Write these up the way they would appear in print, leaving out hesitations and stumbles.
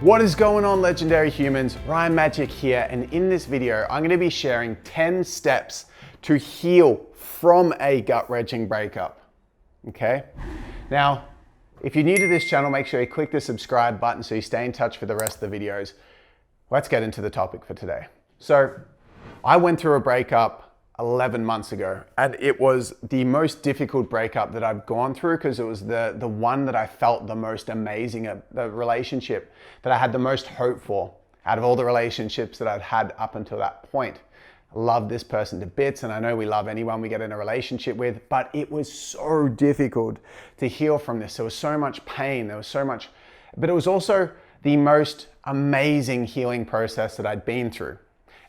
What is going on, legendary humans? Ryan Magic here, and in this video I'm going to be sharing 10 steps to heal from a gut-wrenching breakup. Okay? Now, if you're new to this channel, make sure you click the subscribe button so you stay in touch for the rest of the videos. Let's get into the topic for today. So, I went through a breakup 11 months ago, and it was the most difficult breakup that I've gone through because it was the one that I felt the most amazing, the relationship that I had the most hope for out of all the relationships that I'd had up until that point. I love this person to bits, and I know we love anyone we get in a relationship with, but it was so difficult to heal from this. There was so much pain, there was so much, but it was also the most amazing healing process that I'd been through.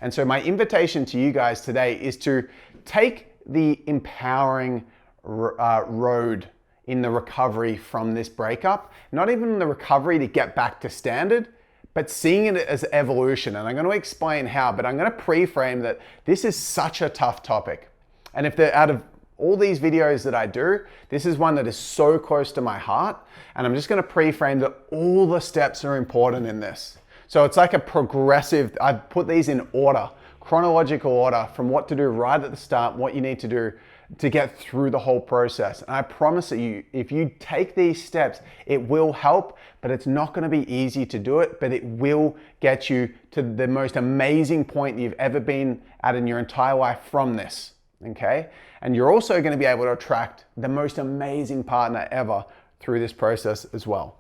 And so my invitation to you guys today is to take the empowering road in the recovery from this breakup, not even the recovery to get back to standard, but seeing it as evolution. And I'm going to explain how, but I'm going to pre-frame that this is such a tough topic. And if out of all these videos that I do, this is one that is so close to my heart. And I'm just going to pre-frame that all the steps are important in this. So it's like a progressive, I've put these in order, chronological order from what to do right at the start, what you need to do to get through the whole process. And I promise that if you take these steps, it will help, but it's not going to be easy to do it, but it will get you to the most amazing point you've ever been at in your entire life from this, okay? And you're also going to be able to attract the most amazing partner ever through this process as well.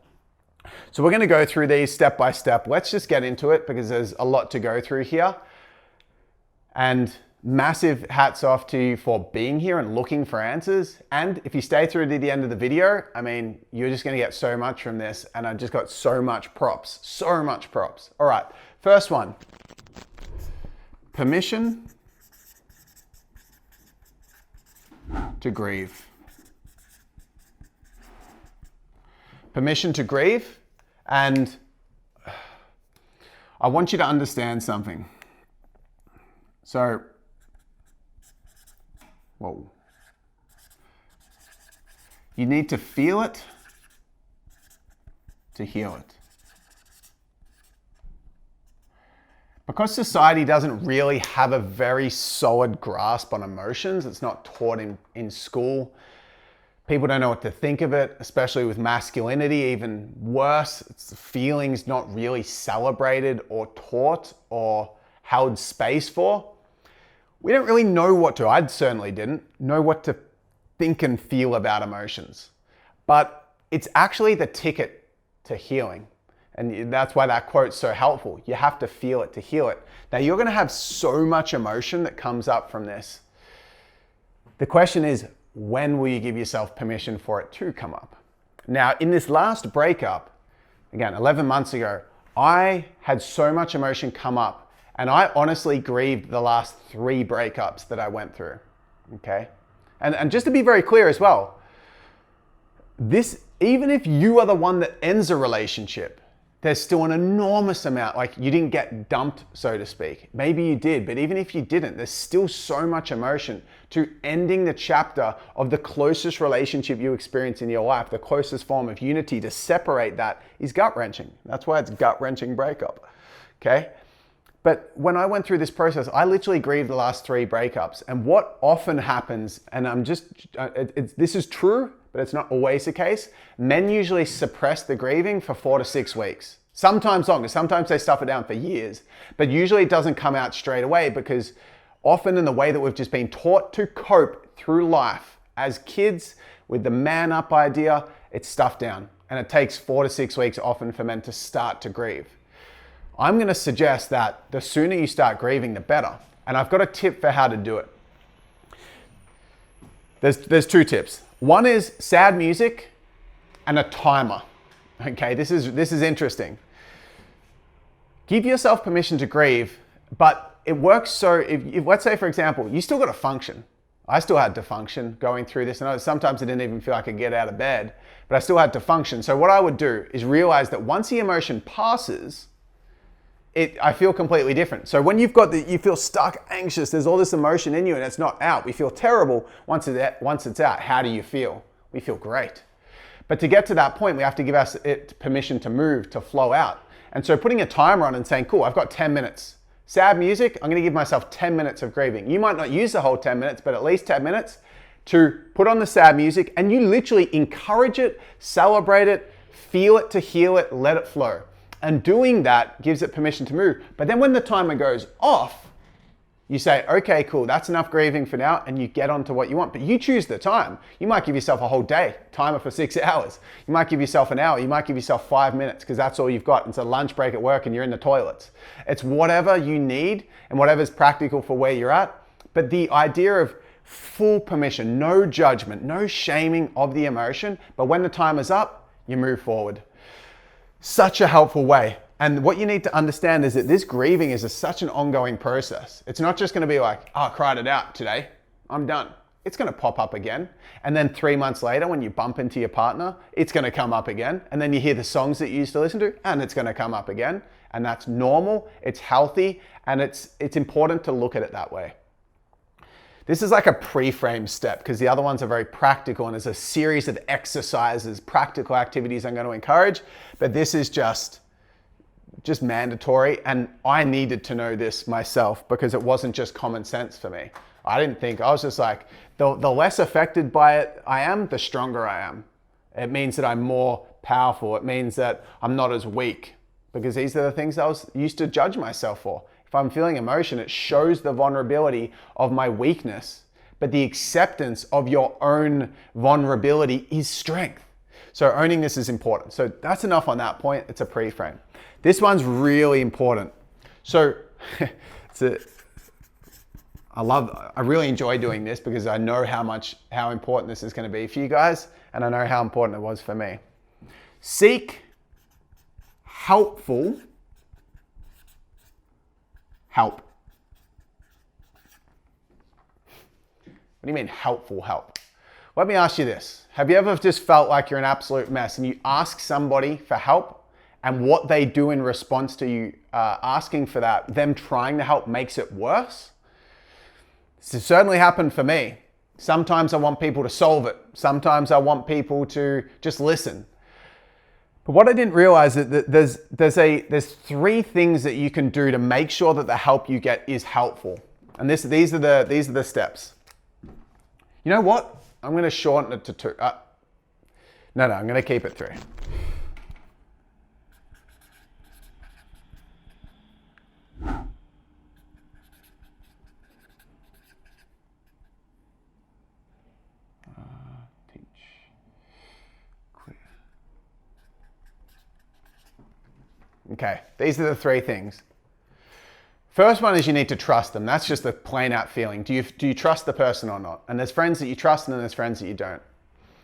So we're going to go through these step by step. Let's just get into it because there's a lot to go through here. And massive hats off to you for being here and looking for answers. And if you stay through to the end of the video, I mean, you're just going to get so much from this. And I just got so much props, so much props. All right, first one. Permission to grieve. Permission to grieve, and I want you to understand something. So, whoa. You need to feel it to heal it. Because society doesn't really have a very solid grasp on emotions, it's not taught in school. People don't know what to think of it, especially with masculinity. Even worse, it's feelings not really celebrated or taught or held space for. We don't really know what to, I certainly didn't, know what to think and feel about emotions. But it's actually the ticket to healing. And that's why that quote's so helpful. You have to feel it to heal it. Now, you're going to have so much emotion that comes up from this. The question is, when will you give yourself permission for it to come up? Now, in this last breakup, again, 11 months ago, I had so much emotion come up, and I honestly grieved the last 3 breakups that I went through, okay? And just to be very clear as well, even if you are the one that ends a relationship, there's still an enormous amount, like you didn't get dumped, so to speak. Maybe you did, but even if you didn't, there's still so much emotion to ending the chapter of the closest relationship you experience in your life. The closest form of unity to separate that is gut-wrenching. That's why it's gut-wrenching breakup, okay? But when I went through this process, I literally grieved the last 3 breakups. And what often happens, and this is true, but it's not always the case. Men usually suppress the grieving for 4 to 6 weeks. Sometimes longer, sometimes they stuff it down for years, but usually it doesn't come out straight away because often in the way that we've just been taught to cope through life as kids with the man up idea, it's stuffed down. And it takes 4 to 6 weeks often for men to start to grieve. I'm going to suggest that the sooner you start grieving, the better. And I've got a tip for how to do it. There's 2 tips. One is sad music and a timer. Okay, this is interesting. Give yourself permission to grieve, but it works so if let's say, for example, you still got to function. I still had to function going through this, and sometimes I didn't even feel like I could get out of bed, but I still had to function. So what I would do is realize that once the emotion passes, I feel completely different. So when you feel stuck, anxious, there's all this emotion in you and it's not out. We feel terrible. Once it's out, how do you feel? We feel great. But to get to that point, we have to give it permission to move, to flow out. And so putting a timer on and saying, cool, I've got 10 minutes. Sad music, I'm gonna give myself 10 minutes of grieving. You might not use the whole 10 minutes, but at least 10 minutes to put on the sad music, and you literally encourage it, celebrate it, feel it to heal it, let it flow. And doing that gives it permission to move. But then when the timer goes off, you say, okay, cool, that's enough grieving for now, and you get on to what you want. But you choose the time. You might give yourself a whole day, timer for 6 hours. You might give yourself an hour. You might give yourself 5 minutes because that's all you've got. It's a lunch break at work and you're in the toilets. It's whatever you need and whatever's practical for where you're at. But the idea of full permission, no judgment, no shaming of the emotion, but when the timer's up, you move forward. Such a helpful way. And what you need to understand is that this grieving is such an ongoing process. It's not just going to be like, oh, I cried it out today, I'm done. It's going to pop up again. And then 3 months later, when you bump into your partner, it's going to come up again. And then you hear the songs that you used to listen to, and it's going to come up again. And that's normal, it's healthy, and it's important to look at it that way. This is like a pre-frame step because the other ones are very practical, and there's a series of exercises, practical activities I'm going to encourage, but this is just mandatory, and I needed to know this myself because it wasn't just common sense for me. I didn't think, I was just like, the less affected by it I am, the stronger I am. It means that I'm more powerful. It means that I'm not as weak, because these are the things I was used to judge myself for. If I'm feeling emotion, it shows the vulnerability of my weakness, but the acceptance of your own vulnerability is strength. So owning this is important. So that's enough on that point. It's a pre-frame. This one's really important. So I really enjoy doing this because I know how important this is going to be for you guys, and I know how important it was for me. Seek helpful help. What do you mean helpful help? Let me ask you this. Have you ever just felt like you're an absolute mess and you ask somebody for help, and what they do in response to you asking for that, them trying to help, makes it worse? This has certainly happened for me. Sometimes I want people to solve it. Sometimes I want people to just listen. But what I didn't realize is that there's 3 things that you can do to make sure that the help you get is helpful. And these are the steps. You know what? I'm going to shorten it to 2. No, I'm going to keep it 3. Okay, these are the 3 things. First one is you need to trust them. That's just a plain out feeling. Do you trust the person or not? And there's friends that you trust and then there's friends that you don't.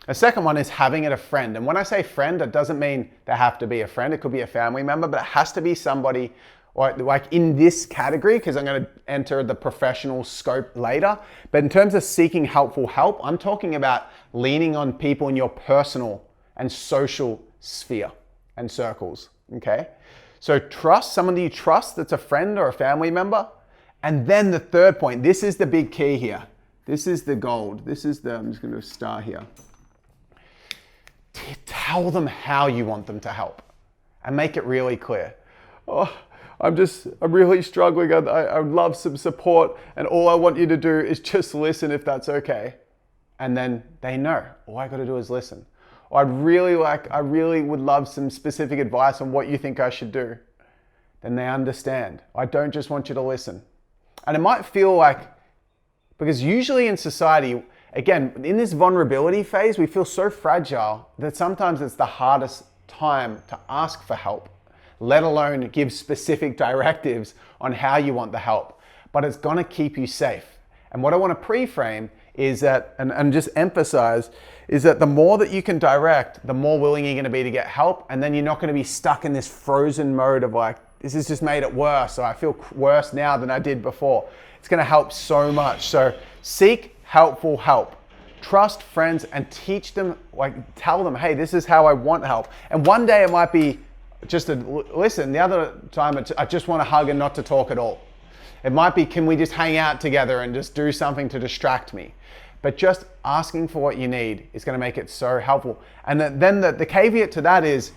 The second one is having it a friend. And when I say friend, it doesn't mean they have to be a friend. It could be a family member, but it has to be somebody or like in this category, because I'm going to enter the professional scope later. But in terms of seeking helpful help, I'm talking about leaning on people in your personal and social sphere and circles, okay? So trust someone that you trust that's a friend or a family member. And then the third point, this is the big key here. This is the gold. I'm just going to do a star here. Tell them how you want them to help and make it really clear. Oh, I'm really struggling. I would love some support, and all I want you to do is just listen if that's okay. And then they know, all I got to do is listen. Or I really would love some specific advice on what you think I should do. Then they understand. I don't just want you to listen. And it might feel like, because usually in society, again, in this vulnerability phase, we feel so fragile that sometimes it's the hardest time to ask for help, let alone give specific directives on how you want the help. But it's gonna keep you safe. And what I wanna pre-frame is that, and just emphasize, is that the more that you can direct, the more willing you're gonna be to get help, and then you're not gonna be stuck in this frozen mode of like, this has just made it worse, or I feel worse now than I did before. It's gonna help so much. So seek helpful help. Trust friends and teach them, like tell them, hey, this is how I want help. And one day it might be just to listen. The other time I just want to hug and not to talk at all. It might be, can we just hang out together and just do something to distract me? But just asking for what you need is going to make it so helpful. And then the caveat to that is,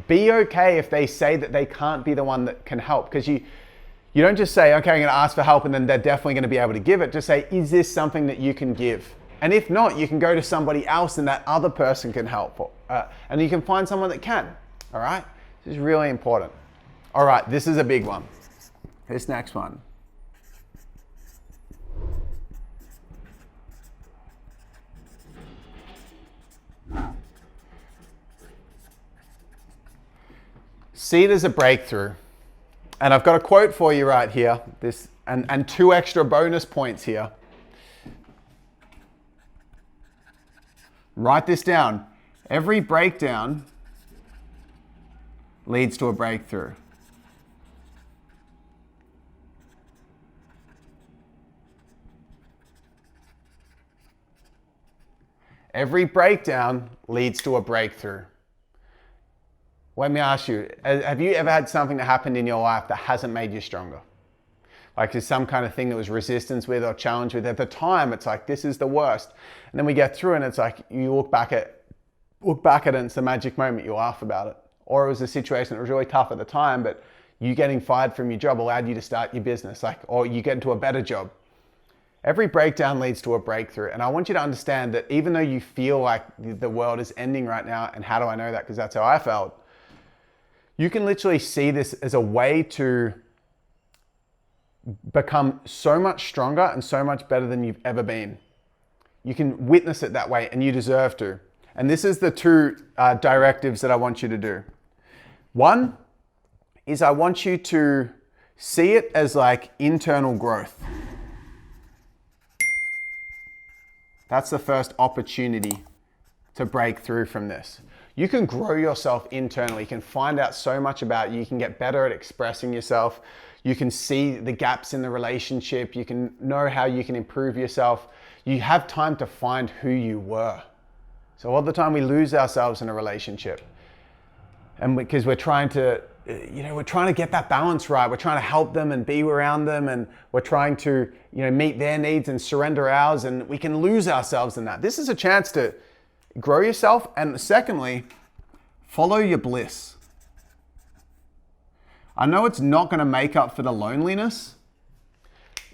Be okay if they say that they can't be the one that can help, because you don't just say, okay, I'm going to ask for help and then they're definitely going to be able to give it. Just say, is this something that you can give? And if not, you can go to somebody else and that other person can help. And you can find someone that can. All right? This is really important. All right, this is a big one. This next one. See it as a breakthrough. And I've got a quote for you right here. This and 2 extra bonus points here. Write this down. Every breakdown leads to a breakthrough. Every breakdown leads to a breakthrough. Let me ask you, have you ever had something that happened in your life that hasn't made you stronger? Like there's some kind of thing that was resistance with or challenge with. At the time, it's like, this is the worst. And then we get through and it's like, you look back at it and it's the magic moment, you laugh about it. Or it was a situation that was really tough at the time, but you getting fired from your job allowed you to start your business, or you get into a better job. Every breakdown leads to a breakthrough. And I want you to understand that even though you feel like the world is ending right now, and how do I know that? Because that's how I felt. You can literally see this as a way to become so much stronger and so much better than you've ever been. You can witness it that way, and you deserve to. And this is the 2 directives that I want you to do. One is I want you to see it as like internal growth. That's the first opportunity to break through from this. You can grow yourself internally. You can find out so much about you. You can get better at expressing yourself. You can see the gaps in the relationship. You can know how you can improve yourself. You have time to find who you were. So all the time we lose ourselves in a relationship. And because we're trying to get that balance right. We're trying to help them and be around them, and we're trying to, meet their needs and surrender ours, and we can lose ourselves in that. This is a chance to grow yourself, and secondly, follow your bliss. I know it's not going to make up for the loneliness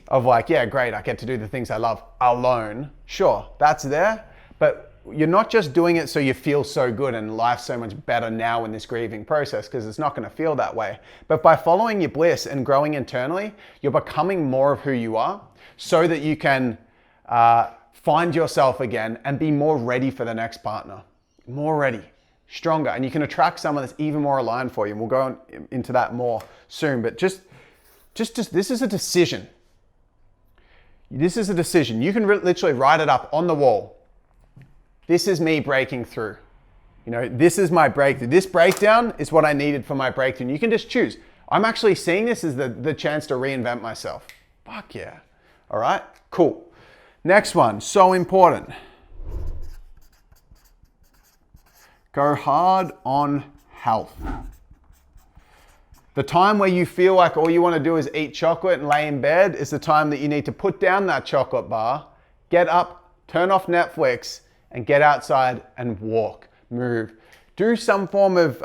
of like, yeah, great, I get to do the things I love alone. Sure, that's there, but you're not just doing it so you feel so good and life's so much better now in this grieving process, because it's not going to feel that way. But by following your bliss and growing internally, you're becoming more of who you are so that you can find yourself again and be more ready for the next partner. More ready, stronger, and you can attract someone that's even more aligned for you. And we'll go into that more soon, but just this is a decision. This is a decision. You can literally write it up on the wall. This is me breaking through. This is my breakthrough. This breakdown is what I needed for my breakthrough. And you can just choose. I'm actually seeing this as the chance to reinvent myself. Fuck yeah. All right, cool. Next one, so important. Go hard on health. The time where you feel like all you want to do is eat chocolate and lay in bed is the time that you need to put down that chocolate bar, get up, turn off Netflix, and get outside and walk, move. Do some form of,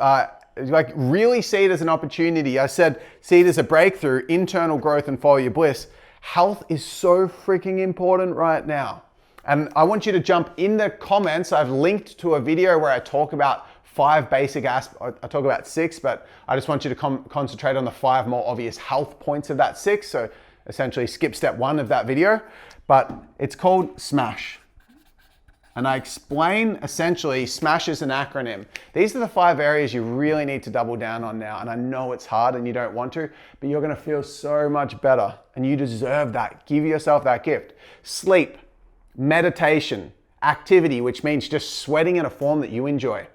really see it as an opportunity. I said, see it as a breakthrough, internal growth, and follow your bliss. Health is so freaking important right now. And I want you to jump in the comments. I've linked to a video where I talk about 5 basic aspects. I talk about 6, but I just want you to concentrate on the 5 more obvious health points of that 6. So essentially skip step 1 of that video, but it's called SMASH. And I explain essentially, SMASH is an acronym. These are the 5 areas you really need to double down on now. And I know it's hard and you don't want to, but you're gonna feel so much better and you deserve that. Give yourself that gift. Sleep, meditation, activity, which means just sweating in a form that you enjoy.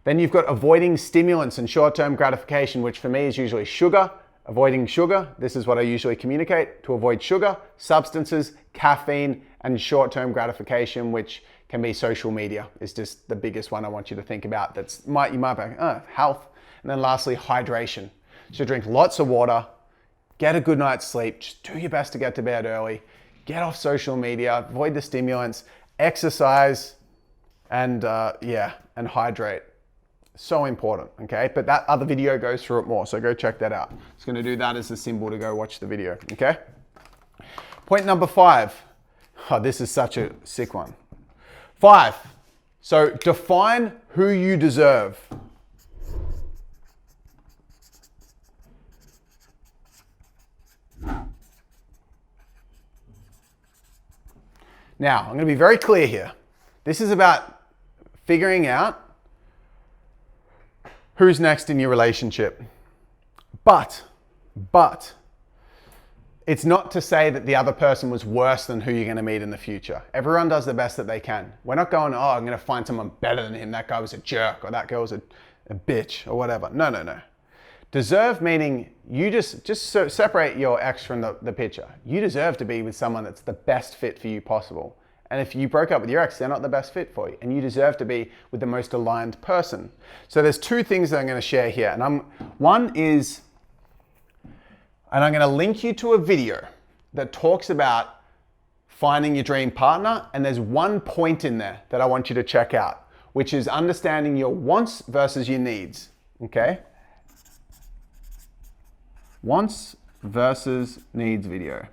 Then you've got avoiding stimulants and short-term gratification, which for me is usually sugar. Avoiding sugar, this is what I usually communicate, to avoid sugar, substances, caffeine, and short-term gratification, which can be social media, is just the biggest one I want you to think about. You might be like, health. And then lastly, hydration. So drink lots of water, get a good night's sleep, just do your best to get to bed early, get off social media, avoid the stimulants, exercise, and hydrate. So important, okay? But that other video goes through it more, so go check that out. It's gonna do that as a symbol to go watch the video, okay? Point number 5. Oh, this is such a sick one. 5, so define who you deserve. Now, I'm gonna be very clear here. This is about figuring out who's next in your relationship. But, it's not to say that the other person was worse than who you're gonna meet in the future. Everyone does the best that they can. We're not going, oh, I'm gonna find someone better than him. That guy was a jerk, or that girl was a bitch, or whatever. No. Deserve meaning you just separate your ex from the picture. You deserve to be with someone that's the best fit for you possible. And if you broke up with your ex, they're not the best fit for you. And you deserve to be with the most aligned person. So there's 2 things that I'm gonna share here. And one is, and I'm gonna link you to a video that talks about finding your dream partner. And there's one point in there that I want you to check out, which is understanding your wants versus your needs, okay? Wants versus needs video.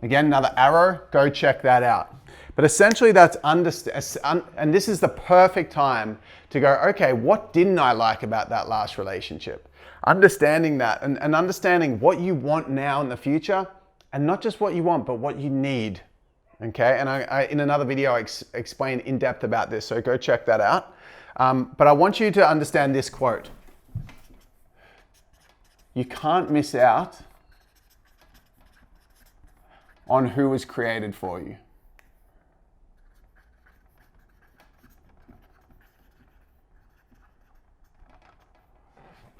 Again, another arrow, go check that out. But essentially that's and this is the perfect time to go, okay, what didn't I like about that last relationship? Understanding that and understanding what you want now in the future, and not just what you want, but what you need, okay? And I in another video, I explain in depth about this, so go check that out. But I want you to understand this quote. You can't miss out on who was created for you.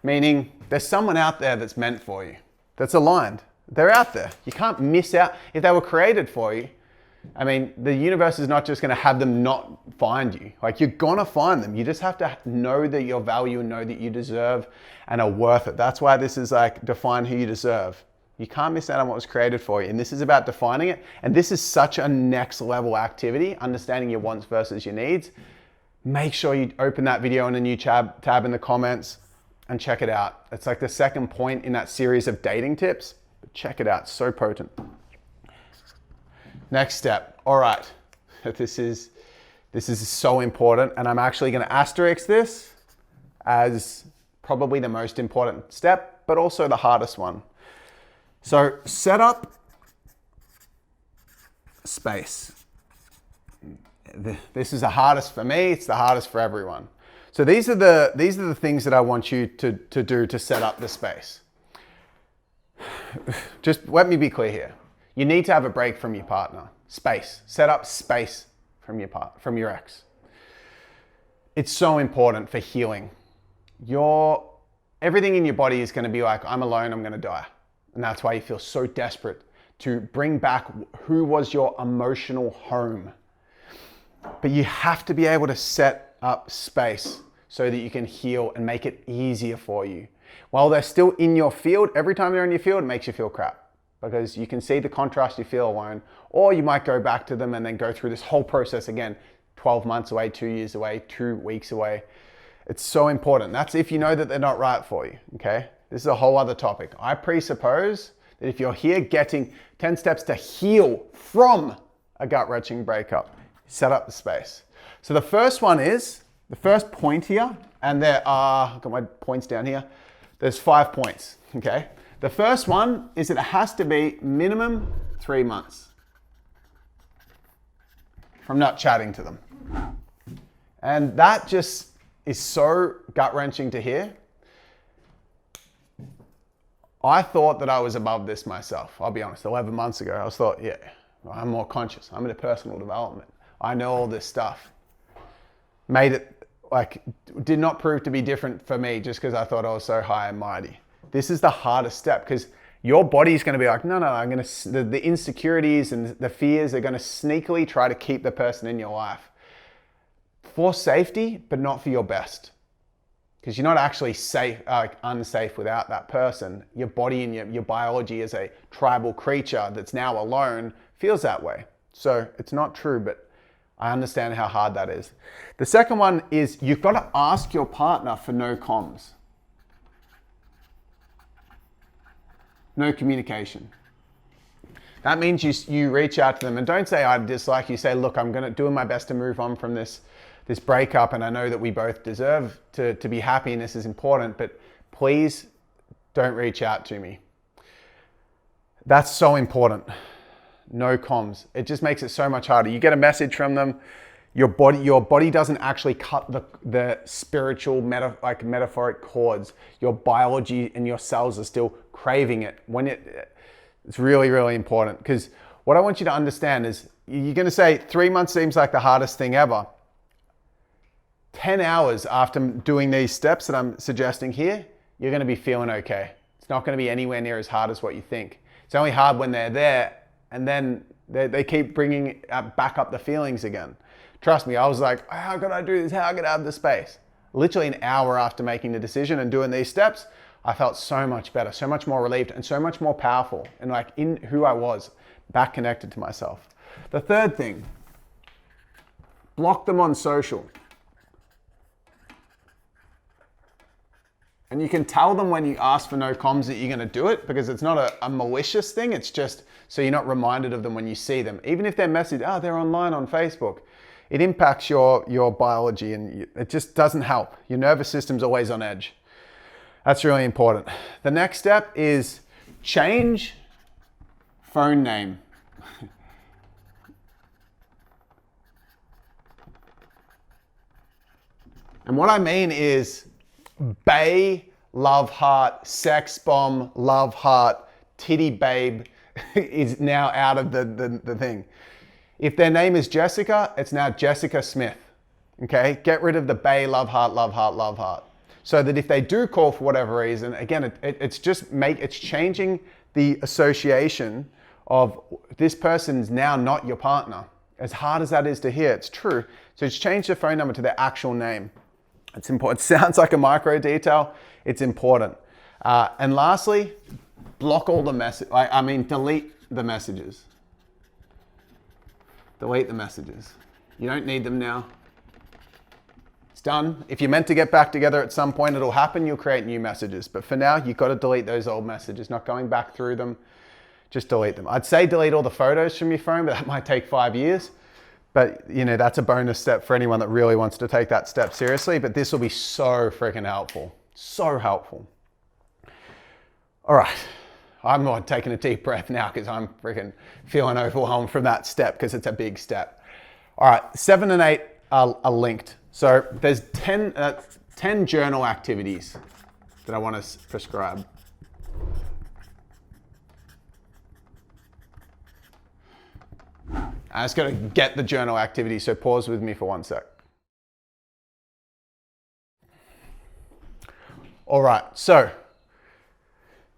Meaning, there's someone out there that's meant for you, that's aligned. They're out there. You can't miss out. If they were created for you, I mean, the universe is not just gonna have them not find you. Like, you're gonna find them. You just have to know that your value and know that you deserve and are worth it. That's why this is like, define who you deserve. You can't miss out on what was created for you. And this is about defining it. And this is such a next level activity, understanding your wants versus your needs. Make sure you open that video in a new tab in the comments and check it out. It's like the second point in that series of dating tips. But check it out, it's so potent. Next step, all right. This is so important, and I'm actually gonna asterisk this as probably the most important step, but also the hardest one. So set up space. This is the hardest for me, it's the hardest for everyone. So these are the things that I want you to do to set up the space. Just let me be clear here. You need to have a break from your partner. Space. Set up space from your ex. It's so important for healing. Everything in your body is going to be like, I'm alone, I'm going to die. And that's why you feel so desperate to bring back who was your emotional home. But you have to be able to set up space so that you can heal and make it easier for you. While they're still in your field, every time they're in your field, it makes you feel crap. Because you can see the contrast, you feel alone, or you might go back to them and then go through this whole process again, 12 months away, 2 years away, 2 weeks away. It's so important. That's if you know that they're not right for you, okay? This is a whole other topic. I presuppose that if you're here getting 10 steps to heal from a gut-wrenching breakup, set up the space. So the first one is, the first point here, and there are, I've got my points down here, there's 5 points, okay? The first one is that it has to be minimum 3 months from not chatting to them. And that just is so gut-wrenching to hear. I thought that I was above this myself. I'll be honest, 11 months ago, I thought, yeah, I'm more conscious. I'm into personal development. I know all this stuff. Made it, like, did not prove to be different for me just because I thought I was so high and mighty. This is the hardest step because your body's going to be like, no, the insecurities and the fears are going to sneakily try to keep the person in your life for safety, but not for your best. Because you're not actually safe, unsafe without that person. Your body and your biology as a tribal creature that's now alone feels that way. So it's not true, but I understand how hard that is. The second one is you've got to ask your partner for no comms. No communication. That means you reach out to them and don't say, I dislike you. Say, look, I'm doing my best to move on from this breakup, and I know that we both deserve to be happy and this is important, but please don't reach out to me. That's so important. No comms. It just makes it so much harder. You get a message from them, your body doesn't actually cut the spiritual metaphoric cords. Your biology and your cells are still craving it. It's really, really important, because what I want you to understand is you're going to say 3 months seems like the hardest thing ever. 10 hours after doing these steps that I'm suggesting here, you're going to be feeling okay. It's not going to be anywhere near as hard as what you think. It's only hard when they're there and then they keep bringing back up the feelings again. Trust me, I was like, how can I do this? How can I have the space? Literally an hour after making the decision and doing these steps, I felt so much better, so much more relieved, and so much more powerful, and like in who I was, back connected to myself. The third thing, block them on social. And you can tell them when you ask for no comms that you're going to do it, because it's not a malicious thing. It's just so you're not reminded of them when you see them. Even if they're messaged, they're online on Facebook, it impacts your biology, and it just doesn't help. Your nervous system's always on edge. That's really important. The next step is change phone name. And what I mean is bae, love heart, sex bomb, love heart, titty babe is now out of the thing. If their name is Jessica, it's now Jessica Smith. Okay? Get rid of the bae, love heart, love heart, love heart. So that if they do call for whatever reason, again, it's changing the association of this person's now not your partner. As hard as that is to hear, it's true. So it's changed the phone number to their actual name. It's important. It sounds like a micro detail. It's important. And lastly, block all the delete the messages. Delete the messages. You don't need them now. It's done. If you're meant to get back together at some point, it'll happen. You'll create new messages. But for now, you've got to delete those old messages, not going back through them. Just delete them. I'd say delete all the photos from your phone, but that might take 5 years. But that's a bonus step for anyone that really wants to take that step seriously. But this will be so freaking helpful. So helpful. All right. I'm not taking a deep breath now because I'm freaking feeling overwhelmed from that step, because it's a big step. All right. 7 and 8 are linked. So there's 10 journal activities that I want to prescribe. I just got to get the journal activity, so pause with me for 1 sec. All right, so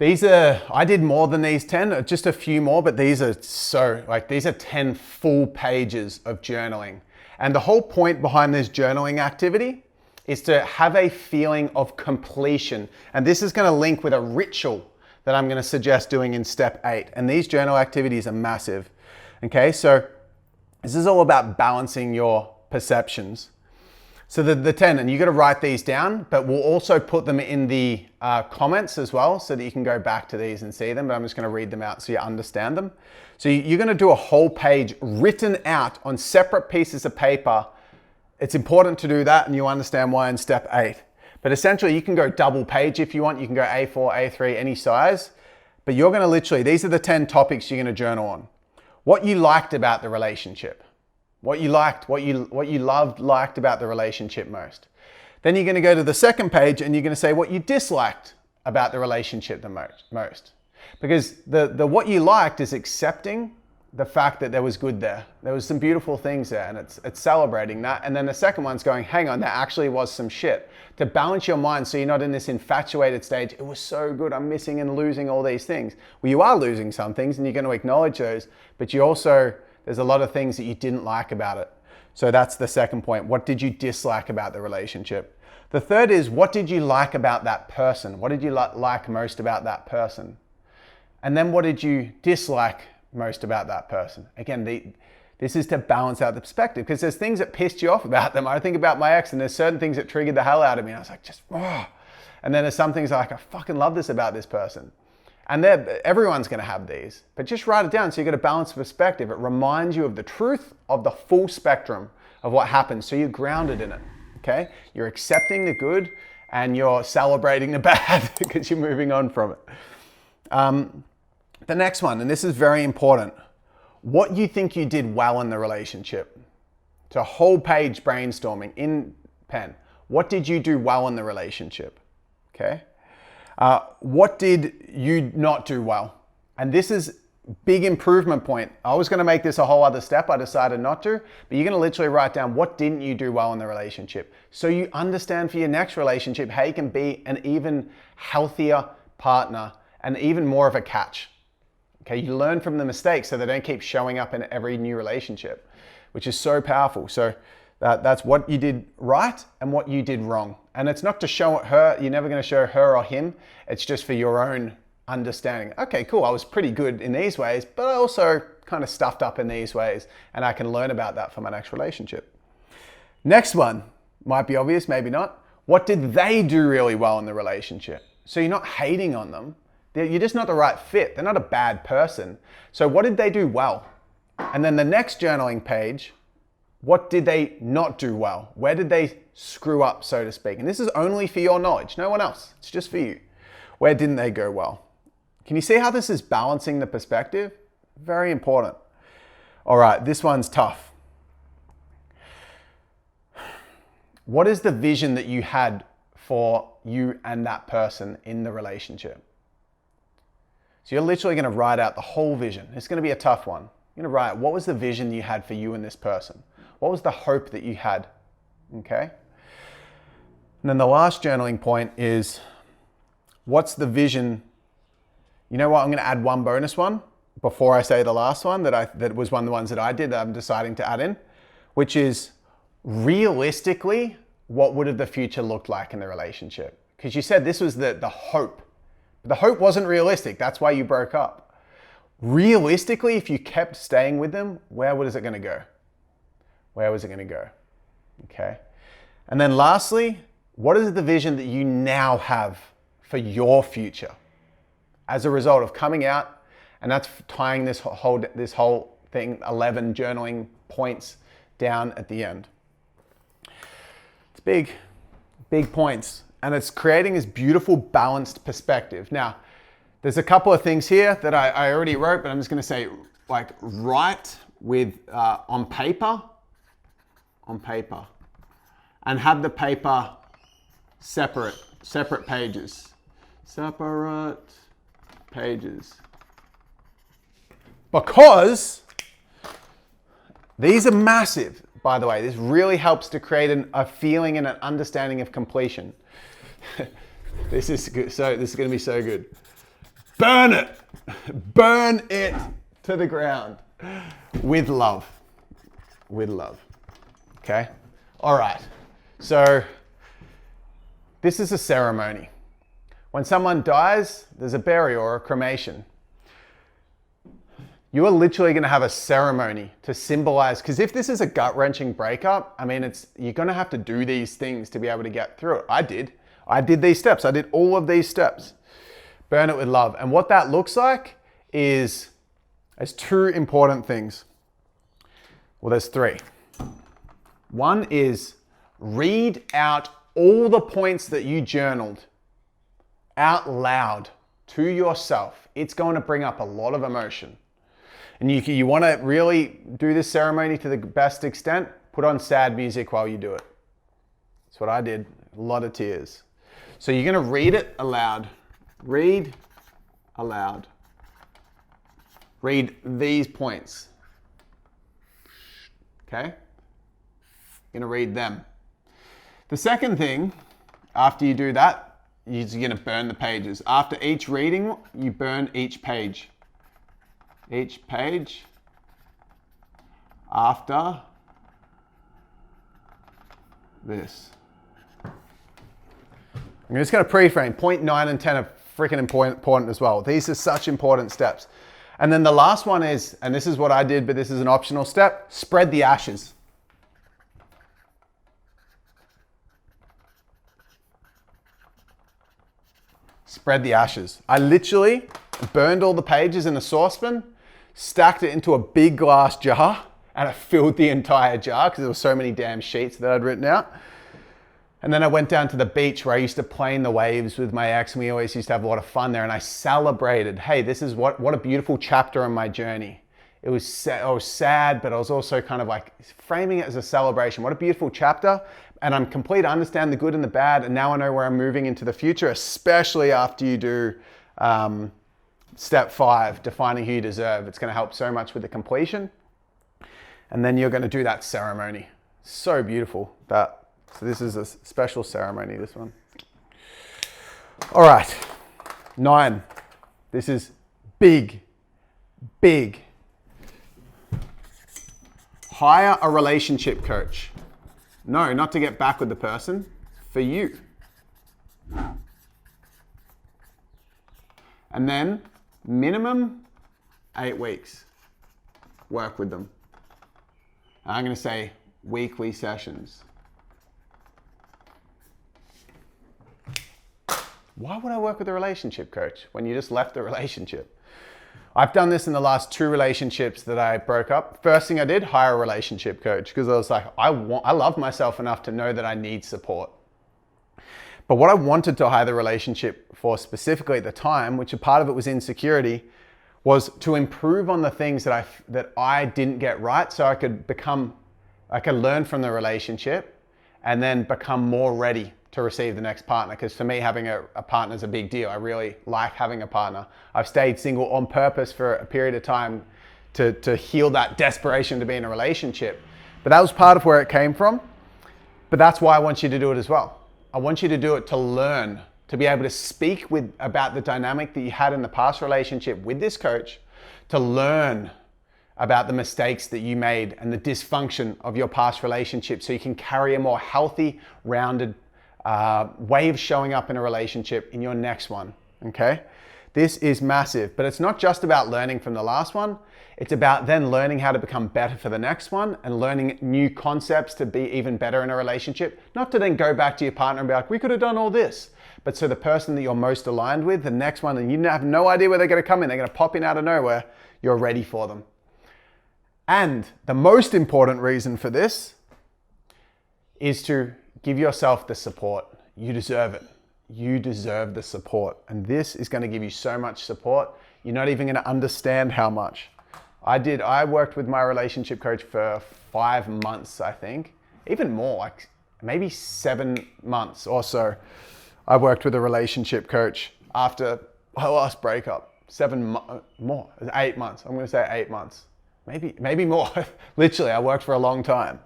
I did more than these 10, just a few more, but these are 10 full pages of journaling. And the whole point behind this journaling activity is to have a feeling of completion. And this is going to link with a ritual that I'm going to suggest doing in step 8. And these journal activities are massive. Okay, so this is all about balancing your perceptions. So the 10, and you got to write these down, but we'll also put them in the comments as well, so that you can go back to these and see them, but I'm just going to read them out so you understand them. So you're going to do a whole page written out on separate pieces of paper. It's important to do that, and you'll understand why in step 8. But essentially, you can go double page if you want. You can go A4, A3, any size. But you're going to these are the 10 topics you're going to journal on. What you liked about the relationship. What you liked, what you liked about the relationship most. Then you're going to go to the second page and you're going to say what you disliked about the relationship the most. Because the what you liked is accepting the fact that there was good there. There was some beautiful things there, and it's celebrating that. And then the second one's going, hang on, there actually was some shit. To balance your mind so you're not in this infatuated stage, it was so good, I'm missing and losing all these things. Well, you are losing some things and you're going to acknowledge those, but you also, there's a lot of things that you didn't like about it. So that's the second point. What did you dislike about the relationship? The third is, what did you like about that person? What did you like most about that person? And then what did you dislike most about that person? Again, This is to balance out the perspective, because there's things that pissed you off about them. I think about my ex, and there's certain things that triggered the hell out of me. I was like, just, oh. And then there's some things like, I fucking love this about this person. And everyone's gonna have these, but just write it down so you get a balanced perspective. It reminds you of the truth of the full spectrum of what happens, so you're grounded in it, okay? You're accepting the good and you're celebrating the bad because you're moving on from it. The next one, and this is very important, what you think you did well in the relationship. It's a whole page brainstorming in pen. What did you do well in the relationship, okay? What did you not do well? And this is big improvement point. I was gonna make this a whole other step, I decided not to, but you're gonna literally write down what didn't you do well in the relationship, so you understand for your next relationship how you can be an even healthier partner and even more of a catch. Okay, you learn from the mistakes so they don't keep showing up in every new relationship, which is so powerful. So that's what you did right and what you did wrong. And it's not to show her, you're never gonna show her or him, it's just for your own understanding. Okay, cool, I was pretty good in these ways, but I also kind of stuffed up in these ways, and I can learn about that for my next relationship. Next one, might be obvious, maybe not. What did they do really well in the relationship? So you're not hating on them, you're just not the right fit. They're not a bad person. So what did they do well? And then the next journaling page, what did they not do well? Where did they screw up, so to speak? And this is only for your knowledge, no one else. It's just for you. Where didn't they go well? Can you see how this is balancing the perspective? Very important. All right, this one's tough. What is the vision that you had for you and that person in the relationship? So you're literally gonna write out the whole vision. It's gonna be a tough one. You're gonna write, what was the vision you had for you and this person? What was the hope that you had, okay? And then the last journaling point is, what's the vision? You know what, I'm gonna add one bonus one before I say the last one that was one of the ones that I did that I'm deciding to add in, which is realistically, what would have the future looked like in the relationship? Because you said this was the hope. The hope wasn't realistic, that's why you broke up. Realistically, if you kept staying with them, where was it gonna go? Where was it gonna go? Okay. And then lastly, what is the vision that you now have for your future as a result of coming out? And that's tying this whole thing, 11 journaling points down at the end. It's big points. And it's creating this beautiful balanced perspective. Now, there's a couple of things here that I already wrote, but I'm just gonna say, like, write with, on paper, and have the paper separate pages. Separate pages. Because these are massive, by the way. This really helps to create a feeling and an understanding of completion. This is good. So this is going to be so good. Burn it to the ground with love. Okay. All right. So this is a ceremony. When someone dies, there's a burial or a cremation. You are literally going to have a ceremony to symbolize, because if this is a gut-wrenching breakup, I mean, you're going to have to do these things to be able to get through it. I did these steps. I did all of these steps. Burn it with love. And what that looks like is, there's two important things. Well, there's three. One is read out all the points that you journaled out loud to yourself. It's going to bring up a lot of emotion. And you want to really do this ceremony to the best extent, put on sad music while you do it. That's what I did, a lot of tears. So you're going to read it aloud. Read aloud. Read these points. Okay? You're going to read them. The second thing, after you do that, you're going to burn the pages. After each reading, you burn each page. Each page after this. I'm just going to pre-frame. Point 9 and 10 are freaking important as well. These are such important steps. And then the last one is, and this is what I did, but this is an optional step, spread the ashes. Spread the ashes. I literally burned all the pages in a saucepan, stacked it into a big glass jar, and I filled the entire jar because there were so many damn sheets that I'd written out. And then I went down to the beach where I used to play in the waves with my ex, and we always used to have a lot of fun there. And I celebrated, hey, this is what a beautiful chapter in my journey. I was sad, but I was also kind of like framing it as a celebration. What a beautiful chapter. And I'm complete, I understand the good and the bad. And now I know where I'm moving into the future, especially after you do step 5, defining who you deserve. It's going to help so much with the completion. And then you're going to do that ceremony. So beautiful. So this is a special ceremony, this one. All right, 9. This is big, big. Hire a relationship coach. No, not to get back with the person, for you. And then minimum 8 weeks. Work with them. I'm going to say weekly sessions. Why would I work with a relationship coach when you just left the relationship? I've done this in the last 2 relationships that I broke up. First thing I did, hire a relationship coach, because I was like, I love myself enough to know that I need support. But what I wanted to hire the relationship for specifically at the time, which a part of it was insecurity, was to improve on the things that I didn't get right, so I could learn from the relationship and then become more ready to receive the next partner. Because for me, having a partner is a big deal. I really like having a partner. I've stayed single on purpose for a period of time to heal that desperation to be in a relationship. But that was part of where it came from. But that's why I want you to do it as well. I want you to do it to learn, to be able to speak about the dynamic that you had in the past relationship with this coach, to learn about the mistakes that you made and the dysfunction of your past relationship, so you can carry a more healthy, rounded way of showing up in a relationship in your next one, okay? This is massive, but it's not just about learning from the last one. It's about then learning how to become better for the next one and learning new concepts to be even better in a relationship. Not to then go back to your partner and be like, we could have done all this. But so the person that you're most aligned with, the next one, and you have no idea where they're going to come in, they're going to pop in out of nowhere, you're ready for them. And the most important reason for this is to give yourself the support. You deserve it. You deserve the support. And this is going to give you so much support. You're not even going to understand how much. I worked with my relationship coach for 5 months, I think. Even more, like maybe 7 months or so. I worked with a relationship coach after my last breakup. 8 months. I'm going to say 8 months. Maybe more. Literally, I worked for a long time.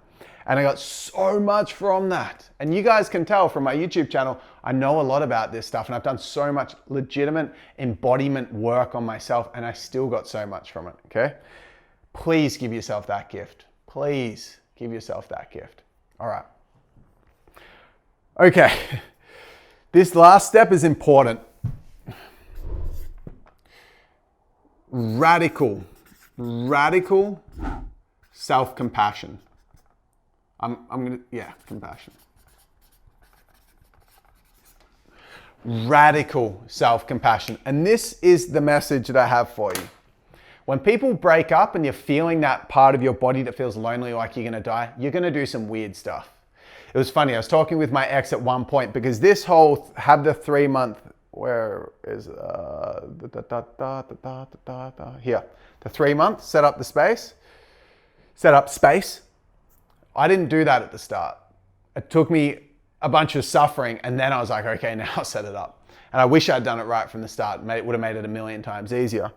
And I got so much from that. And you guys can tell from my YouTube channel, I know a lot about this stuff, and I've done so much legitimate embodiment work on myself, and I still got so much from it, okay? Please give yourself that gift. Please give yourself that gift. All right. Okay. This last step is important. Radical self-compassion. Compassion. Radical self-compassion. And this is the message that I have for you. When people break up and you're feeling that part of your body that feels lonely, like you're going to die, you're going to do some weird stuff. It was funny. I was talking with my ex at one point because this whole have the 3-month, where is here, the 3 months, set up space. I didn't do that at the start. It took me a bunch of suffering, and then I was like, okay, now I'll set it up. And I wish I'd done it right from the start. It would have made it a million times easier.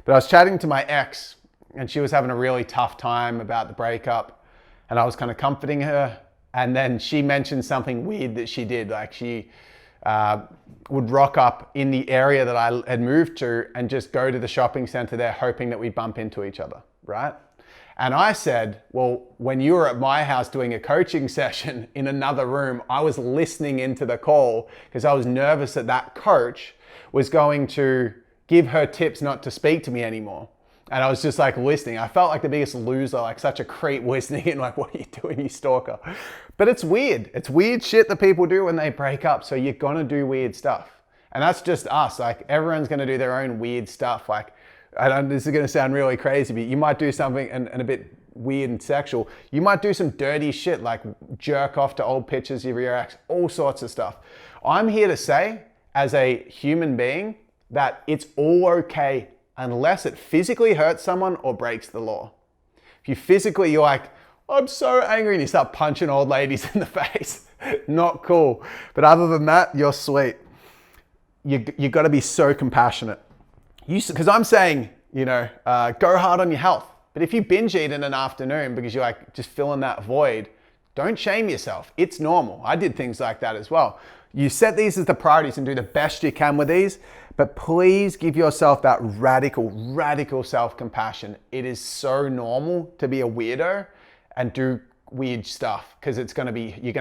But I was chatting to my ex, and she was having a really tough time about the breakup, and I was kind of comforting her. And then she mentioned something weird that she did. Like she would rock up in the area that I had moved to and just go to the shopping center there, hoping that we'd bump into each other, right? And I said, well, when you were at my house doing a coaching session in another room, I was listening into the call because I was nervous that coach was going to give her tips not to speak to me anymore. And I was just like listening. I felt like the biggest loser, like such a creep listening in, like, what are you doing, you stalker? But it's weird. It's weird shit that people do when they break up. So you're gonna do weird stuff. And that's just us. Like, everyone's gonna do their own weird stuff. Like, this is gonna sound really crazy, but you might do something and a bit weird and sexual. You might do some dirty shit, like jerk off to old pictures of your ex, all sorts of stuff. I'm here to say, as a human being, that it's all okay unless it physically hurts someone or breaks the law. If you physically, you're like, I'm so angry, and you start punching old ladies in the face, not cool. But other than that, you're sweet. You got to be so compassionate. Because I'm saying, go hard on your health. But if you binge eat in an afternoon because you're like just filling that void, don't shame yourself. It's normal. I did things like that as well. You set these as the priorities and do the best you can with these, but please give yourself that radical self-compassion. It is so normal to be a weirdo and do weird stuff because you're gonna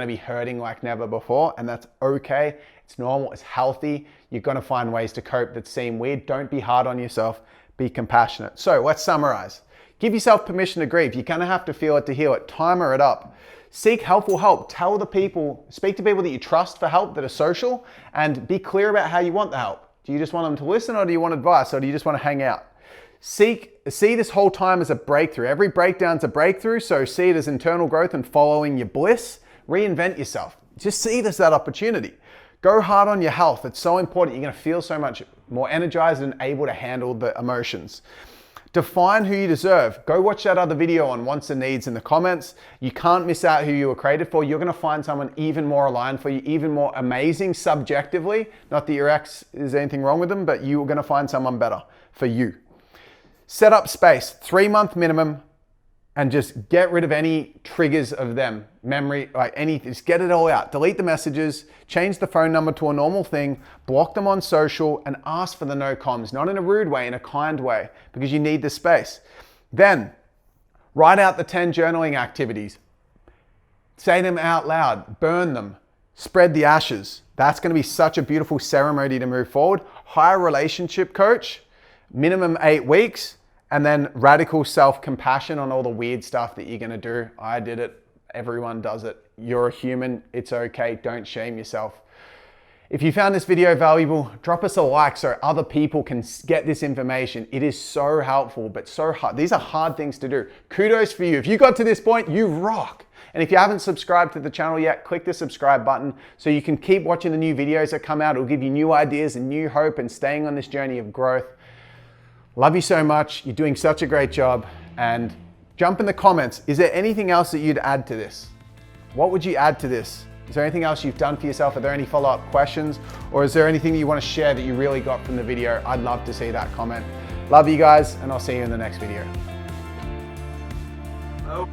be hurting like never before, and that's okay. It's normal, it's healthy. You're gonna find ways to cope that seem weird. Don't be hard on yourself, be compassionate. So let's summarize. Give yourself permission to grieve. You're gonna have to feel it to heal it. Timer it up. Seek helpful help. Speak to people that you trust for help that are social, and be clear about how you want the help. Do you just want them to listen, or do you want advice, or do you just want to hang out? See this whole time as a breakthrough. Every breakdown's a breakthrough, so see it as internal growth and following your bliss. Reinvent yourself. Just see this as that opportunity. Go hard on your health. It's so important. You're gonna feel so much more energized and able to handle the emotions. Define who you deserve. Go watch that other video on wants and needs in the comments. You can't miss out who you were created for. You're gonna find someone even more aligned for you, even more amazing subjectively. Not that your ex is anything wrong with them, but you're gonna find someone better for you. Set up space, 3-month minimum, and just get rid of any triggers of them, memory, like anything, just get it all out. Delete the messages, change the phone number to a normal thing, block them on social, and ask for the no comms, not in a rude way, in a kind way, because you need the space. Then, write out the 10 journaling activities. Say them out loud, burn them, spread the ashes. That's gonna be such a beautiful ceremony to move forward. Hire a relationship coach, minimum 8 weeks, and then radical self-compassion on all the weird stuff that you're gonna do. I did it, everyone does it. You're a human, it's okay, don't shame yourself. If you found this video valuable, drop us a like so other people can get this information. It is so helpful, but so hard. These are hard things to do. Kudos for you. If you got to this point, you rock. And if you haven't subscribed to the channel yet, click the subscribe button so you can keep watching the new videos that come out. It'll give you new ideas and new hope and staying on this journey of growth. Love you so much. You're doing such a great job. And jump in the comments. Is there anything else that you'd add to this? What would you add to this? Is there anything else you've done for yourself? Are there any follow-up questions? Or is there anything that you want to share that you really got from the video? I'd love to see that comment. Love you guys, and I'll see you in the next video. Oh.